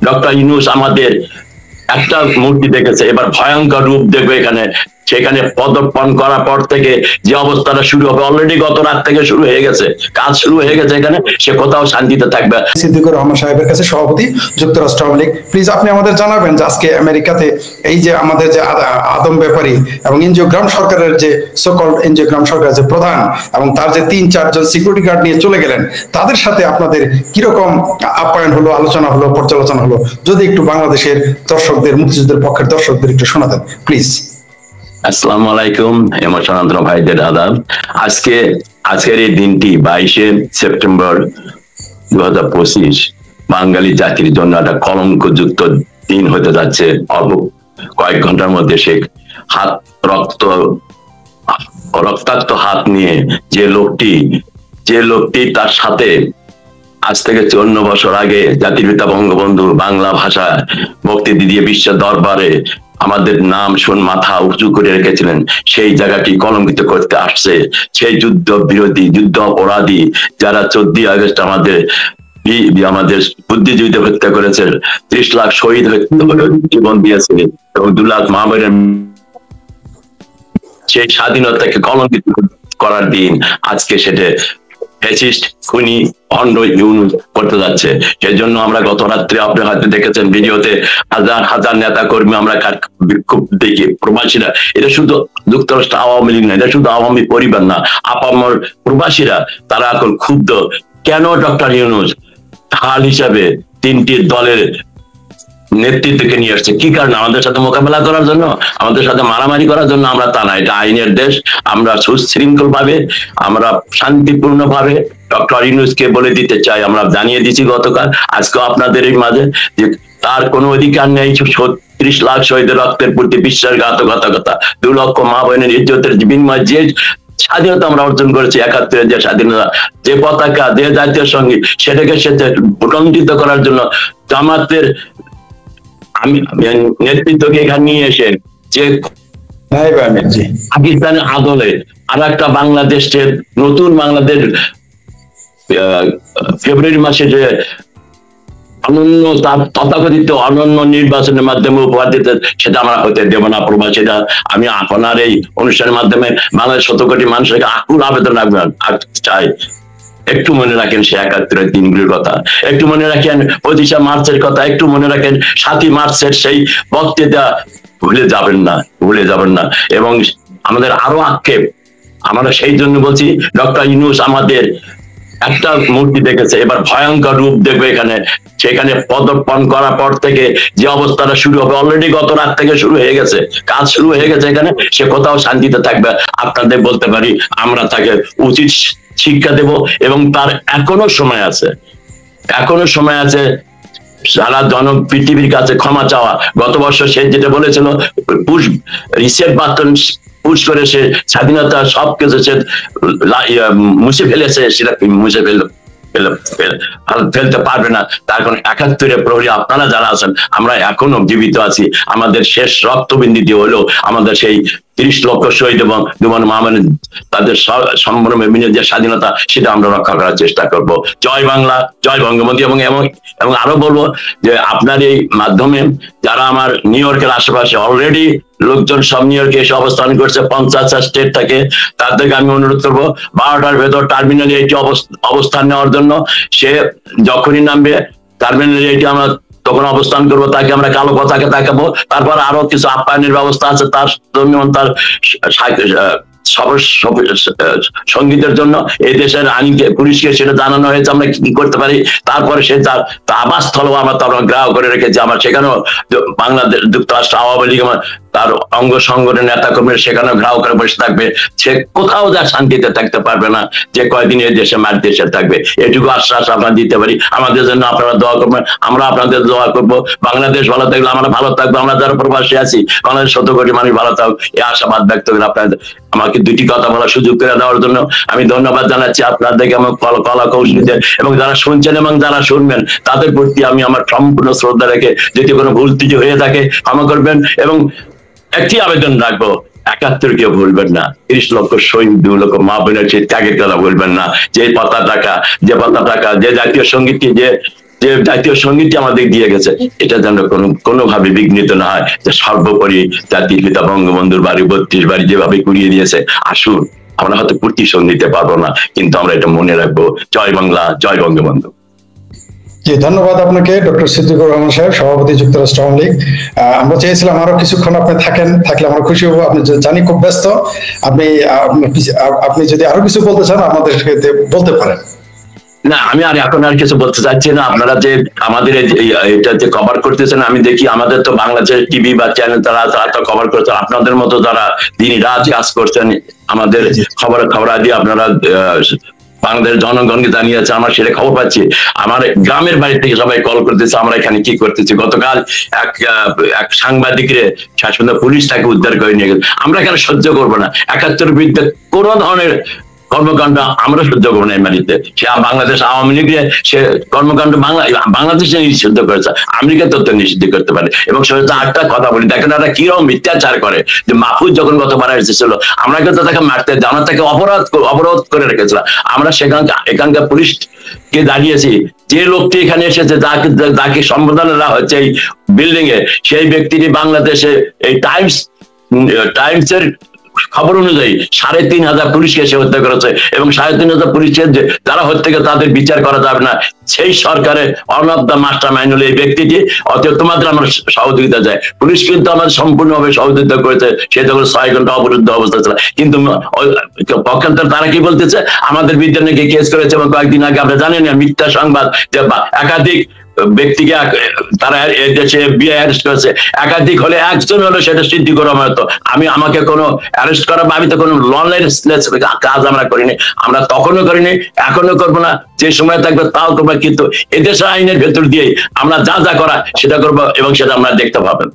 Doctor Yunus আমাদের একটা মূর্তি দেখেছে, এবার ভয়ঙ্কর রূপ দেখবে এখানে। সেখানে পদর্পণ করার পর থেকে যে অবস্থাটা শুরু হবে, অলরেডি গত রাত থেকে শুরু হয়ে গেছে, কাজ শুরু হয়ে গেছে এখানে, সে কোথাও শান্তিতে থাকবে। সিদ্দিকুর রহমান সাহেবের কাছে, সভাপতি যুক্তরাষ্ট্র আওয়ামী লীগ, প্লিজ আপনি আমাদের জানাবেন যে আজকে আমেরিকাতে এই যে আমাদের যে আদম ব্যাপারী এবং এনজিওগ্রাম সরকারের যে সকল্ড এনজিওগ্রাম সরকারের যে প্রধান এবং তার যে 3-4 জন সিকিউরিটি গার্ড নিয়ে চলে গেলেন, তাদের সাথে আপনাদের কিরকম আপ্যায়ন হলো, আলোচনা হলো, পর্যালোচনা হলো, যদি একটু বাংলাদেশের দর্শকদের, মুক্তিযুদ্ধের পক্ষের দর্শকদের একটু শোনাতেন প্লিজ। আসসালামু আলাইকুম হেমচন্দ্র ভাইদের আদাব। আজকের এই দিনটি 22শে সেপ্টেম্বর 2025 বাঙালি জাতির জন্য একটা কলঙ্কযুক্ত দিন হতে যাচ্ছে। অল্প কয়েক ঘন্টার মধ্যে সে রক্তাক্ত হাত নিয়ে যে লোকটি তার সাথে আজ থেকে 54 বছর আগে জাতির পিতা বঙ্গবন্ধু বাংলা ভাষা বক্তৃতা দিয়ে বিশ্বের দরবারে আমাদের নাম মাথা উঁচু করে রেখেছিলেন, সেই জায়গাটি কলঙ্কিত করতে আসছে। সেই যুদ্ধ বিরোধী, যুদ্ধ অপরাধী যারা 14 আগস্ট আমাদের বুদ্ধিজীবীদের হত্যা করেছে, 30 লাখ শহীদ জীবন দিয়েছে এবং 2 লাখ মা বোনের, সেই স্বাধীনতাকে কলঙ্কিত করার দিন আজকে সেটা ফ্যাসিস্ট খুনি ভণ্ড ইউনূস করতে যাচ্ছে। সেই জন্য আমরা গত রাত্রে আপনি হয়তো দেখেছেন ভিডিওতে হাজার হাজার নেতা কর্মী আমরা বিক্ষোভ দেখি, প্রবাসীরা, এটা শুধু যুক্তরাষ্ট্র আওয়ামী লীগ না, এটা শুধু আওয়ামী পরিবার না, আপামর প্রবাসীরা তারা এখন ক্ষুব্ধ। কেন ডক্টর ইউনূস ঢাল হিসাবে 3টি দলের নেতৃত্বকে নিয়ে আসছে? কি কারণে? আমাদের সাথে মোকাবেলা করার জন্য, আমাদের সাথে মারামারি করার জন্য? আমরা তা না, এটা আইনের দেশ, আমরা সুশৃঙ্খল ভাবে, আমরা শান্তিপূর্ণ ভাবে ডক্টর ইউনূসকে বলে দিতে চাই, আমরা জানিয়ে দিচ্ছি গতকাল, আজকে আপনাদের এই মাঝে, যে তার কোনো অধিকার নেই 30 লাখ শহীদের রক্তের প্রতি বিশ্বাসঘাতকতা, 2 লক্ষ মা বোনের ইজ্জতের বিনিময়ে যে স্বাধীনতা আমরা অর্জন করেছি, 71-এর যে স্বাধীনতা, যে পতাকা, যে জাতীয় সঙ্গীত, সেটাকে ভূলণ্ডিত করার জন্য জামাতের নেতৃত্বকে এখানে নিয়ে এসে যে পাকিস্তানের আদলে আর একটা বাংলাদেশের নতুন বাংলাদেশ ফেব্রুয়ারি মাসে যে অনন্য, তার তথাকথিত অনন্য নির্বাচনের মাধ্যমে উপহার দিতে, সেটা আমরা হতে দেব না প্রবাসীরা। আমি আপনার এই অনুষ্ঠানের মাধ্যমে বাংলাদেশ 100 কোটি মানুষের আকুল আবেদন রাখবেন চাই, একটু মনে রাখেন সে 71-এর দিনগুলির কথা, একটু মনে রাখেন 25শে মার্চের কথা, একটু মনে রাখেন 7ই মার্চের সেই বক্তৃতা, ভুলে যাবেন না। এবং আমাদের আরো আক্ষেপ, আমরা সেই জন্য বলছি, ডক্টর ইউনূস আমাদের একটা মূর্তি দেখেছে, এবার ভয়ঙ্কর রূপ দেখবে এখানে। সেখানে পদর্পণ করার পর থেকে যে অবস্থাটা শুরু হবে, অলরেডি গত রাত থেকে শুরু হয়ে গেছে, কাজ শুরু হয়ে গেছে এখানে, সে কোথাও শান্তিতে থাকবে। আপনাদের বলতে পারি, আমরা তাকে উচিত শিক্ষা দেব এবং তার এখনো সময় আছে সারা পৃথিবীর কাছে ক্ষমা চাওয়া। গত বছর সে যেটা বলেছিল, রিসেট বাটন পুশ করে সে স্বাধীনতা সবকিছু সে মুছে ফেলেছে, সেটা মুছে ফেলতে পারবে না। তার কারণ 71-এর প্রহরী আপনারা যারা আছেন, আমরা এখনো জীবিত আছি, আমাদের শেষ রক্তবিন্দু হলেও আমাদের সেই 30 লক্ষ শহীদ এবং দুমান মাহমুদ তাদের সম্ভ্রমে যে স্বাধীনতা, সেটা আমরা রক্ষা করার চেষ্টা করব। জয় বাংলা, জয় বঙ্গবন্ধু। এবং আরো বলবো যে আপনার এই মাধ্যমে যারা আমার নিউ ইয়র্কের আশেপাশে অলরেডি লোকজন সব নিউ ইয়র্কে এসে অবস্থান করছে 50টা স্টেট থেকে, তাদেরকে আমি অনুরোধ করবো 12টার ভেতর টার্মিনালে এটি অবস্থান নেওয়ার জন্য। সে যখনই নামবে টার্মিনালে এটি আমরা তখন অবস্থান করবো, তাকে আমরা কালো পতাকা দেখাবো। তারপর আরো কিছু আপ্যায়নের ব্যবস্থা আছে তার জন্য, তার সঙ্গীতের জন্য এই দেশের আইনকে, পুলিশকে সেটা জানানো হয়েছে আমরা কি করতে পারি। তারপরে সে তার আবাসস্থল আমরা গ্রাহ করে রেখেছি। আমার সেখানেও বাংলাদেশ যুক্তরাষ্ট্র আওয়ামী লীগ তার অঙ্গ সংগঠনের নেতা কর্মীরা সেখানেও গ্রাহ করে বসে থাকবে। সে কোথাও যা শান্তিতে থাকতে পারবে না, যে কয়দিন এই দেশে মার দেশে থাকবে। এটুকু আশ্বাস আপনারা দিতে পারি। আমাদের জন্য আপনারা দোয়া করবেন, আমরা আপনাদের দোয়া করবো। বাংলাদেশ ভালো থাকলে আমরা ভালো থাকবো, আমরা যারা প্রবাসী আছি, বাংলাদেশ 100 কোটি মানুষ ভালো থাকুক, এই আশাবাদ ব্যক্ত করে আপনাদের আমাকে 2টি কথা বলার সুযোগ করে দেওয়ার জন্য আমি ধন্যবাদ জানাচ্ছি আপনাদেরকে, আমার কলা কৌশলীদের, এবং যারা শুনছেন এবং যারা শুনবেন তাদের প্রতি আমি আমার সম্পূর্ণ শ্রদ্ধা রেখে, যদি কোনো ভুল ত্রুটি হয়ে থাকে ক্ষমা করবেন। এবং একটি আবেদন রাখবো, 71-কে ভুলবেন না, 30 লক্ষ শহীদ, 2 লক্ষ মা বোনের সেই ত্যাগের কথা ভুলবেন না। যে পতাকা, যে জাতীয় সঙ্গীতকে যে যে জাতীয় সঙ্গীতটি আমাদের দিয়ে গেছে, এটা যেন কোনোভাবে বিঘ্নিত না হয়। যে সর্বোপরি জাতির পিতা বঙ্গবন্ধুর বাড়ি 32 বাড়ি যেভাবে কুড়িয়ে দিয়েছে, আসুন আমরা হয়তো পূর্তি সঙ্গ দিতে পারবো না, কিন্তু আমরা এটা মনে রাখবো। জয় বাংলা, জয় বঙ্গবন্ধু। জি, ধন্যবাদ আপনাকে ডক্টর সিদ্দিকুর রহমান সাহেব, সভাপতি যুক্তরাষ্ট্র আওয়ামী লীগ। আমরা চেয়েছিলাম আরো কিছুক্ষণ আপনি থাকলে আমরা খুশি হবো। আপনি জানি খুব ব্যস্ত, আপনি যদি আরো কিছু বলতে চান আমাদের বলতে পারেন। না, আমি এখন আর কিছু বলতে চাচ্ছি না। আপনারা যে আমাদের এটা যে কভার করতেছেন, আমি দেখি আমাদের তো বাংলাদেশের টিভি বা চ্যানেল তারা তো কভার করছেন, আপনাদের মতো যারা দিন রাত কাজ করছেন আমাদের খবর দিয়ে আপনারা বাংলাদেশের জনগণকে জানিয়েছে, আমরা সেটা খবর পাচ্ছি। আমার গ্রামের বাড়ি থেকে সবাই কল করতেছে, আমরা এখানে কি করতেছি। গতকাল এক সাংবাদিকরে শেষ পর্যন্ত পুলিশ তাকে উদ্ধার করে নিয়ে গেছে। আমরা এখানে সহ্য করবো না 71 বিরুদ্ধে কোন ধরনের কর্মকাণ্ড আমরা সহ্য করবো না। এই মাটিতে সে বাংলাদেশ আওয়ামী লীগে সে কর্মকাণ্ড বাংলাদেশে নিষিদ্ধ করেছে, আমেরিকা তো নিষিদ্ধ করতে পারে। এবং সেটা একটা কথা বলি, দেখেন ওরা কিরকম মিথ্যাচার করে। যে মাহফুজ যখন গতবার এসেছিল, আমরা কিন্তু তাকে মারতে আমরা তাকে অবরোধ করে রেখেছিলাম। আমরা এখানকার পুলিশ কে দাঁড়িয়েছি, যে লোকটি এখানে এসেছে যাকে সম্বোধনা দেওয়া হচ্ছে এই বিল্ডিং এ, সেই ব্যক্তিটি বাংলাদেশে এই টাইমসের খবর অনুযায়ী ৩,৫০০ পুলিশকে সে হত্যা করেছে। এবং ৩,৫০০ পুলিশের যারা হত্যা করে তাদের বিচার করা যাবে না, সেই সরকারের one of the master mind হলো এই ব্যক্তিটি। অতএব তোমাদের আমার সহযোগিতা চাই। পুলিশ কিন্তু আমাদের সম্পূর্ণভাবে সহযোগিতা করেছে, সে যখন 6 ঘন্টা অবরুদ্ধ অবস্থা ছিল। কিন্তু পক্ষান্তর তারা কি বলতেছে, আমাদের বিরুদ্ধে নাকি কেস করেছে। এবং কয়েকদিন আগে আমরা জানি না মিথ্যা সংবাদ যে একাধিক ব্যক্তিকে তারা দেশে FBI অ্যারেস্ট করেছে। একাধিক হলে একজন হলো সেটা সিদ্দিকুর রহমান। তো আমাকে কোনো অ্যারেস্ট করা বা আমি তো কোনো লনলাইনেস কাজ আমরা করিনি, আমরা তখনও করিনি, এখনো করবো না, যে সময় থাকবে তাও করবো। কিন্তু এদেশের আইনের ভেতর দিয়েই আমরা যা করা সেটা করবো, এবং সেটা আমরা দেখতে পাবেন।